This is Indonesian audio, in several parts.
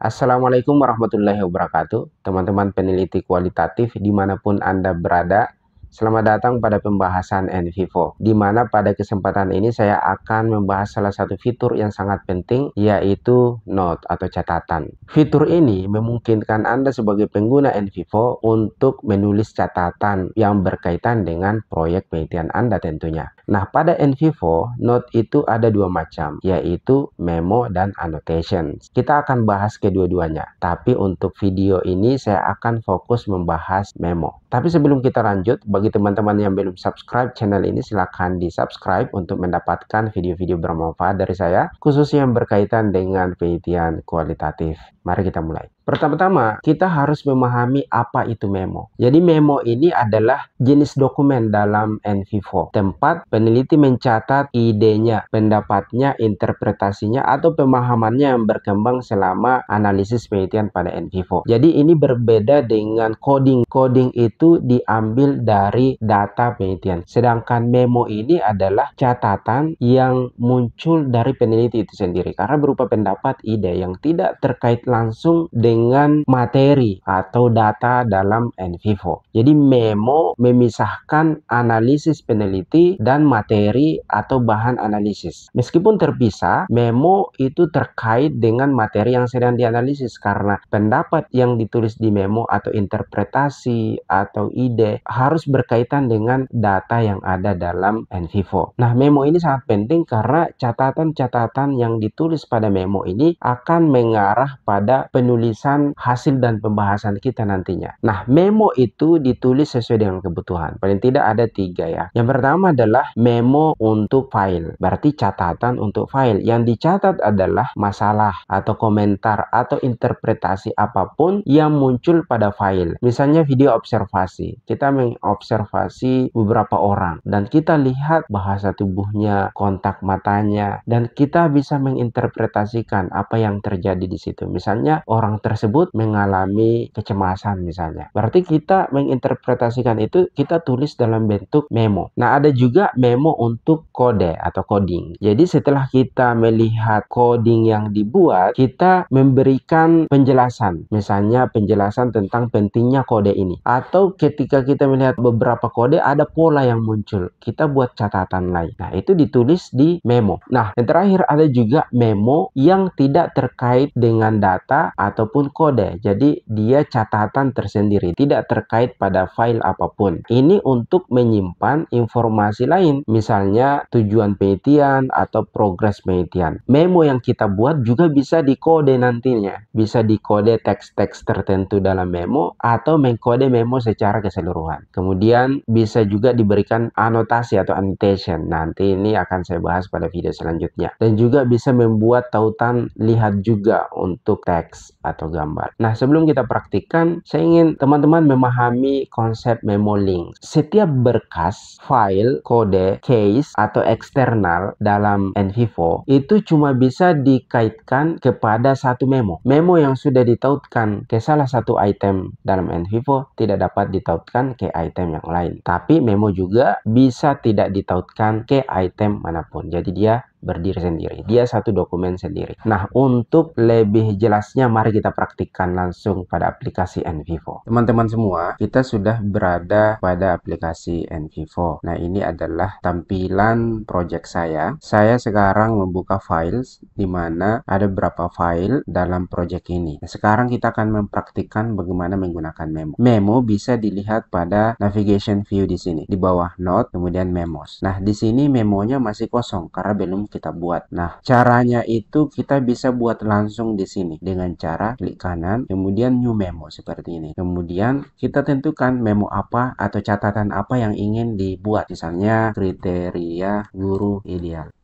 Assalamualaikum warahmatullahi wabarakatuh, teman-teman peneliti kualitatif dimanapun Anda berada. Selamat datang pada pembahasan NVivo, di mana pada kesempatan ini saya akan membahas salah satu fitur yang sangat penting, yaitu note atau catatan. Fitur ini memungkinkan Anda sebagai pengguna NVivo untuk menulis catatan yang berkaitan dengan proyek penelitian Anda tentunya. Nah, pada NVivo, note itu ada dua macam, yaitu memo dan annotation. Kita akan bahas kedua-duanya, tapi untuk video ini saya akan fokus membahas memo. Tapi sebelum kita lanjut, bagi teman-teman yang belum subscribe channel ini, silahkan di-subscribe untuk mendapatkan video-video bermanfaat dari saya, khususnya yang berkaitan dengan penelitian kualitatif. Mari kita mulai. Pertama-tama, kita harus memahami apa itu memo. Jadi memo ini adalah jenis dokumen dalam NVivo, tempat peneliti mencatat idenya, pendapatnya, interpretasinya, atau pemahamannya yang berkembang selama analisis penelitian pada NVivo. Jadi ini berbeda dengan coding. Coding itu diambil dari data penelitian. Sedangkan memo ini adalah catatan yang muncul dari peneliti itu sendiri, karena berupa pendapat, ide yang tidak terkait langsung dengan materi atau data dalam NVivo. Jadi memo memisahkan analisis peneliti dan materi atau bahan analisis. Meskipun terpisah, memo itu terkait dengan materi yang sedang dianalisis, karena pendapat yang ditulis di memo atau interpretasi atau ide harus berkaitan dengan data yang ada dalam NVivo. Nah, memo ini sangat penting karena catatan-catatan yang ditulis pada memo ini akan mengarah pada penulisan hasil dan pembahasan kita nantinya. Nah, memo itu ditulis sesuai dengan kebutuhan. Paling tidak ada 3 ya. Yang pertama adalah memo untuk file. Berarti catatan untuk file. Yang dicatat adalah masalah atau komentar atau interpretasi apapun yang muncul pada file. Misalnya video observasi. Kita mengobservasi beberapa orang dan kita lihat bahasa tubuhnya, kontak matanya, dan kita bisa menginterpretasikan apa yang terjadi di situ. Misalnya orang tersebut mengalami kecemasan misalnya. Berarti kita menginterpretasikan itu, kita tulis dalam bentuk memo. Nah, ada juga memo untuk kode atau coding. Jadi setelah kita melihat coding yang dibuat, kita memberikan penjelasan. Misalnya penjelasan tentang pentingnya kode ini. Atau ketika kita melihat beberapa kode, ada pola yang muncul. Kita buat catatan lain. Nah, itu ditulis di memo. Nah, yang terakhir ada juga memo yang tidak terkait dengan data ataupun kode. Jadi dia catatan tersendiri, tidak terkait pada file apapun. Ini untuk menyimpan informasi lain, misalnya tujuan penelitian atau progres penelitian. Memo yang kita buat juga bisa dikode nantinya. Bisa dikode teks-teks tertentu dalam memo atau mengkode memo secara keseluruhan. Kemudian bisa juga diberikan anotasi atau annotation. Nanti ini akan saya bahas pada video selanjutnya. Dan juga bisa membuat tautan lihat juga untuk teks atau gambar. Nah, sebelum kita praktikkan, saya ingin teman-teman memahami konsep memo link. Setiap berkas, file, kode, case, atau eksternal dalam NVivo itu cuma bisa dikaitkan kepada satu memo. Memo yang sudah ditautkan ke salah satu item dalam NVivo tidak dapat ditautkan ke item yang lain. Tapi memo juga bisa tidak ditautkan ke item manapun. Jadi dia berdiri sendiri. Dia satu dokumen sendiri. Nah, untuk lebih jelasnya mari kita praktikkan langsung pada aplikasi NVivo. Teman-teman semua, kita sudah berada pada aplikasi NVivo. Nah, ini adalah tampilan project saya. Saya sekarang membuka files di mana ada beberapa file dalam project ini. Nah, sekarang kita akan mempraktikkan bagaimana menggunakan memo. Memo bisa dilihat pada navigation view di sini. Di bawah note, kemudian memos. Nah, di sini memonya masih kosong karena belum kita buat. Nah, caranya itu kita bisa buat langsung di sini dengan cara klik kanan, kemudian new memo seperti ini. Kemudian kita tentukan memo apa atau catatan apa yang ingin dibuat. Misalnya kriteria guru ideal.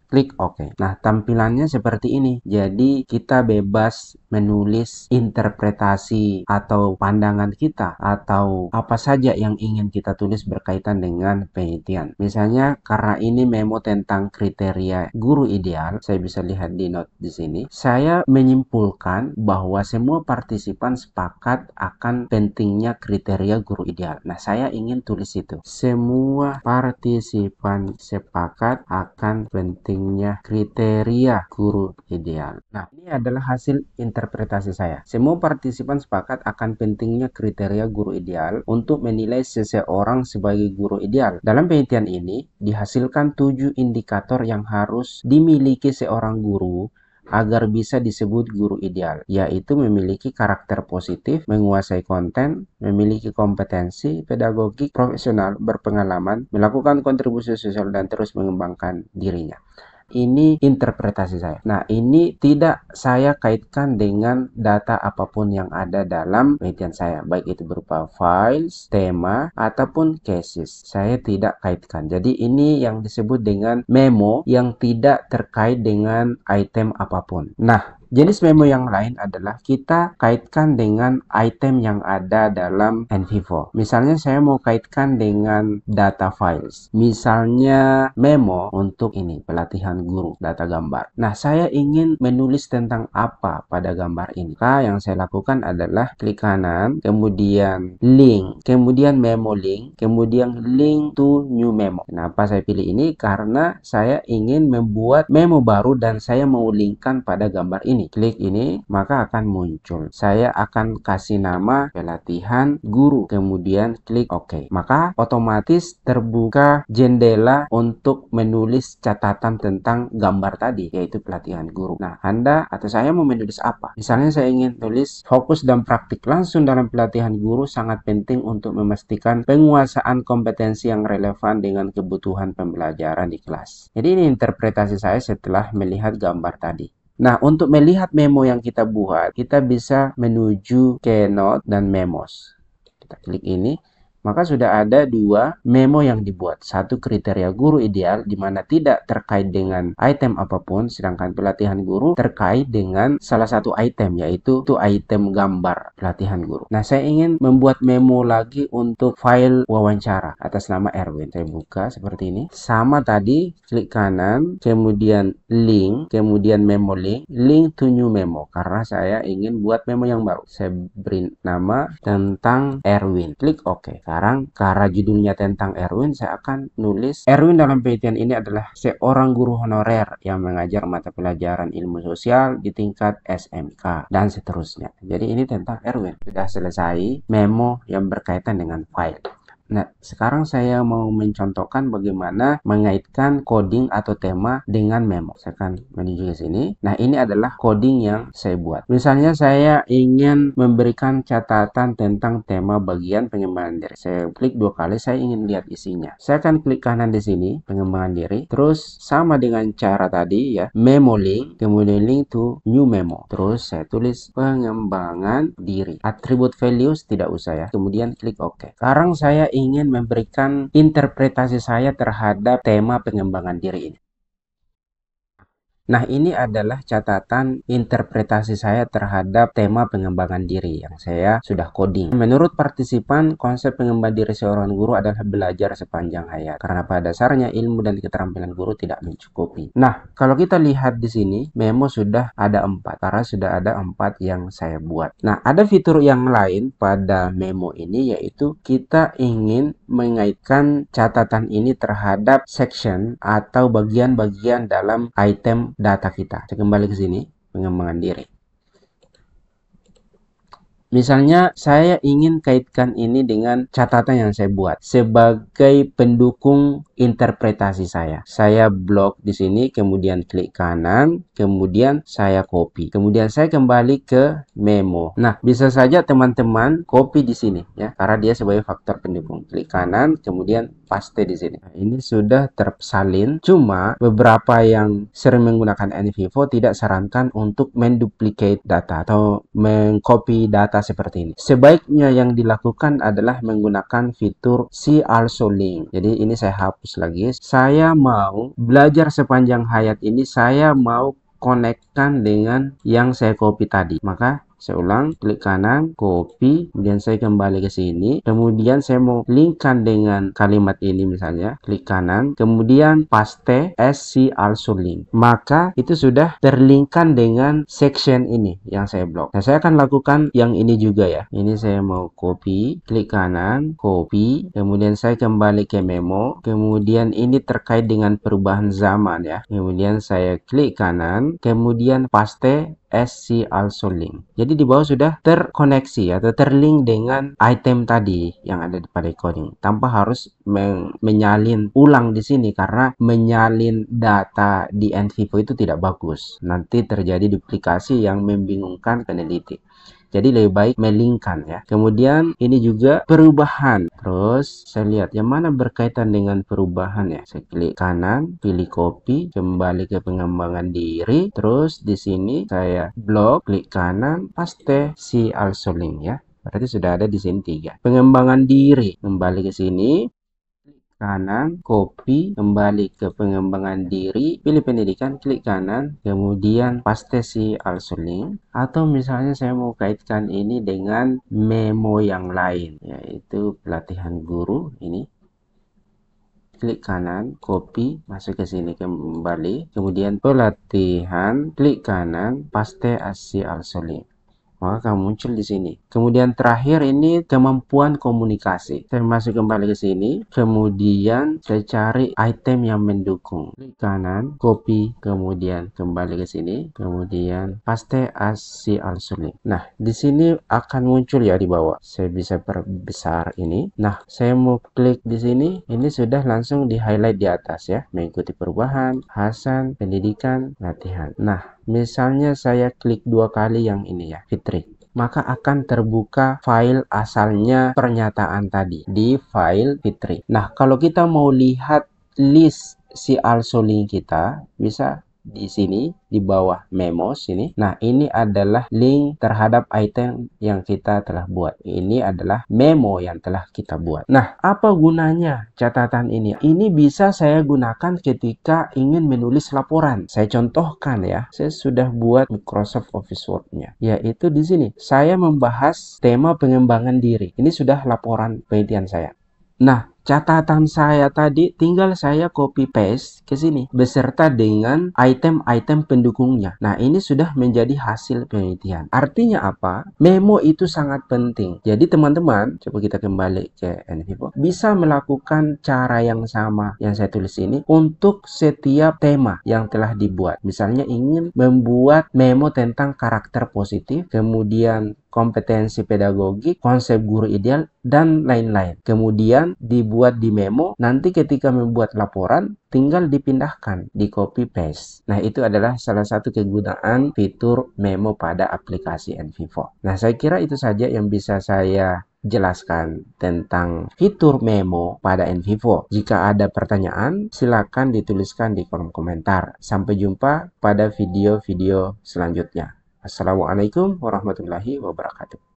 Klik OK. Nah, tampilannya seperti ini. Jadi, kita bebas menulis interpretasi atau pandangan kita atau apa saja yang ingin kita tulis berkaitan dengan penelitian. Misalnya, karena ini memo tentang kriteria guru ideal, saya bisa lihat di note di sini. Saya menyimpulkan bahwa semua partisipan sepakat akan pentingnya kriteria guru ideal. Nah, saya ingin tulis itu. Semua partisipan sepakat akan pentingnya kriteria guru ideal. Nah, ini adalah hasil interpretasi saya. Semua partisipan sepakat akan pentingnya kriteria guru ideal untuk menilai seseorang sebagai guru ideal. Dalam penelitian ini, dihasilkan 7 indikator yang harus dimiliki seorang guru agar bisa disebut guru ideal, yaitu memiliki karakter positif, menguasai konten, memiliki kompetensi pedagogik profesional, berpengalaman, melakukan kontribusi sosial, dan terus mengembangkan dirinya. Ini interpretasi saya. Nah, ini tidak saya kaitkan dengan data apapun yang ada dalam penelitian saya, baik itu berupa files, tema, ataupun cases. Saya tidak kaitkan. Jadi ini yang disebut dengan memo yang tidak terkait dengan item apapun. Nah, jenis memo yang lain adalah kita kaitkan dengan item yang ada dalam NVivo. Misalnya saya mau kaitkan dengan data files. Misalnya memo untuk ini, pelatihan guru, data gambar. Nah, saya ingin menulis tentang apa pada gambar ini. Maka yang saya lakukan adalah klik kanan, kemudian link, kemudian memo link, kemudian link to new memo. Kenapa saya pilih ini? Karena saya ingin membuat memo baru dan saya mau linkkan pada gambar ini. Klik ini, maka akan muncul. Saya akan kasih nama pelatihan guru, kemudian klik OK. Maka otomatis terbuka jendela untuk menulis catatan tentang gambar tadi, yaitu pelatihan guru. Nah, Anda atau saya mau menulis apa? Misalnya saya ingin tulis fokus dan praktik langsung dalam pelatihan guru sangat penting untuk memastikan penguasaan kompetensi yang relevan dengan kebutuhan pembelajaran di kelas. Jadi ini interpretasi saya setelah melihat gambar tadi. Nah, untuk melihat memo yang kita buat, kita bisa menuju ke Note dan Memos. Kita klik ini, maka sudah ada 2 memo yang dibuat. Satu kriteria guru ideal, di mana tidak terkait dengan item apapun, sedangkan pelatihan guru terkait dengan salah satu item, yaitu item gambar pelatihan guru. Nah, saya ingin membuat memo lagi untuk file wawancara atas nama Erwin. Saya buka seperti ini. Sama tadi, klik kanan, kemudian link, kemudian memo link, link to new memo. Karena saya ingin buat memo yang baru. Saya beri nama tentang Erwin. Klik OK. Sekarang karena judulnya tentang Erwin, saya akan nulis Erwin dalam penelitian ini adalah seorang guru honorer yang mengajar mata pelajaran ilmu sosial di tingkat SMK dan seterusnya. Jadi ini tentang Erwin. Sudah selesai memo yang berkaitan dengan file. Nah, sekarang saya mau mencontohkan bagaimana mengaitkan coding atau tema dengan memo. Saya akan menuju ke sini. Nah, ini adalah coding yang saya buat. Misalnya saya ingin memberikan catatan tentang tema bagian pengembangan diri. Saya klik 2 kali, saya ingin lihat isinya. Saya akan klik kanan di sini, pengembangan diri. Terus sama dengan cara tadi ya, memo link, kemudian link to new memo. Terus saya tulis pengembangan diri. Atribut values tidak usah ya. Kemudian klik OK. Sekarang saya ingin memberikan interpretasi saya terhadap tema pengembangan diri ini. Nah, ini adalah catatan interpretasi saya terhadap tema pengembangan diri yang saya sudah coding. Menurut partisipan, konsep pengembangan diri seorang guru adalah belajar sepanjang hayat. Karena pada dasarnya ilmu dan keterampilan guru tidak mencukupi. Nah, kalau kita lihat di sini, memo sudah ada 4. Karena sudah ada 4 yang saya buat. Nah, ada fitur yang lain pada memo ini, yaitu kita ingin mengaitkan catatan ini terhadap section atau bagian-bagian dalam item data kita. Saya kembali ke sini, pengembangan diri. Misalnya saya ingin kaitkan ini dengan catatan yang saya buat sebagai pendukung interpretasi saya. Saya blok di sini, kemudian klik kanan, kemudian saya copy. Kemudian saya kembali ke memo. Nah, bisa saja teman-teman copy di sini ya, karena dia sebagai faktor pendukung. Klik kanan, kemudian paste di sini. Nah, ini sudah tersalin. Cuma beberapa yang sering menggunakan NVivo tidak sarankan untuk menduplicate data atau mengcopy data seperti ini. Sebaiknya yang dilakukan adalah menggunakan fitur See Also Link. Jadi ini saya hapus lagi. Saya mau belajar sepanjang hayat ini, saya mau konekkan dengan yang saya copy tadi. Maka saya ulang, klik kanan, copy, kemudian saya kembali ke sini, kemudian saya mau linkkan dengan kalimat ini misalnya, klik kanan, kemudian paste as See Also Link. Maka itu sudah terlinkkan dengan section ini yang saya blok. Nah, saya akan lakukan yang ini juga ya. Ini saya mau copy, klik kanan, copy, kemudian saya kembali ke memo, kemudian ini terkait dengan perubahan zaman ya. Kemudian saya klik kanan, kemudian paste as see also link. Jadi di bawah sudah terkoneksi atau terlink dengan item tadi yang ada pada coding, tanpa harus menyalin ulang di sini, karena menyalin data di NVivo itu tidak bagus. Nanti terjadi duplikasi yang membingungkan peneliti. Jadi lebih baik melingkan ya. Kemudian ini juga perubahan. Terus saya lihat yang mana berkaitan dengan perubahan ya. Saya klik kanan, pilih copy, kembali ke pengembangan diri. Terus di sini saya blok, klik kanan, paste see also link ya. Berarti sudah ada di sini 3. Pengembangan diri, kembali ke sini, kanan, copy, kembali ke pengembangan diri, pilih pendidikan, klik kanan, kemudian paste see also link. Atau misalnya saya mau kaitkan ini dengan memo yang lain, yaitu pelatihan guru. Ini klik kanan, copy, masuk ke sini kembali, kemudian pelatihan, klik kanan, paste as see also link. Maka akan muncul di sini. Kemudian terakhir ini kemampuan komunikasi. Saya masuk kembali ke sini, kemudian saya cari item yang mendukung. Klik kanan, copy, kemudian kembali ke sini, kemudian paste as see also link. Nah, di sini akan muncul ya di bawah. Saya bisa perbesar ini. Nah, saya mau klik di sini, ini sudah langsung di highlight di atas ya. Mengikuti perubahan, Hasan, pendidikan, latihan. Nah, misalnya saya klik 2 kali yang ini ya, Fitri, maka akan terbuka file asalnya pernyataan tadi di file Fitri. Nah, kalau kita mau lihat list see also link kita, bisa di sini di bawah memo sini. Nah, ini adalah link terhadap item yang kita telah buat. Ini adalah memo yang telah kita buat. Nah, apa gunanya catatan ini? Ini bisa saya gunakan ketika ingin menulis laporan. Saya contohkan ya. Saya sudah buat Microsoft Office Word-nya. Yaitu di sini saya membahas tema pengembangan diri. Ini sudah laporan penelitian saya. Nah, catatan saya tadi tinggal saya copy paste ke sini beserta dengan item-item pendukungnya. Nah, ini sudah menjadi hasil penelitian. Artinya apa? Memo itu sangat penting. Jadi teman-teman, coba kita kembali ke NVivo, bisa melakukan cara yang sama yang saya tulis ini untuk setiap tema yang telah dibuat. Misalnya ingin membuat memo tentang karakter positif, kemudian kompetensi pedagogik, konsep guru ideal, dan lain-lain. Kemudian dibuat di memo, nanti ketika membuat laporan, tinggal dipindahkan, di copy paste. Nah, itu adalah salah satu kegunaan fitur memo pada aplikasi NVivo. Nah, saya kira itu saja yang bisa saya jelaskan tentang fitur memo pada NVivo. Jika ada pertanyaan, silakan dituliskan di kolom komentar. Sampai jumpa pada video-video selanjutnya. Assalamualaikum warahmatullahi wabarakatuh.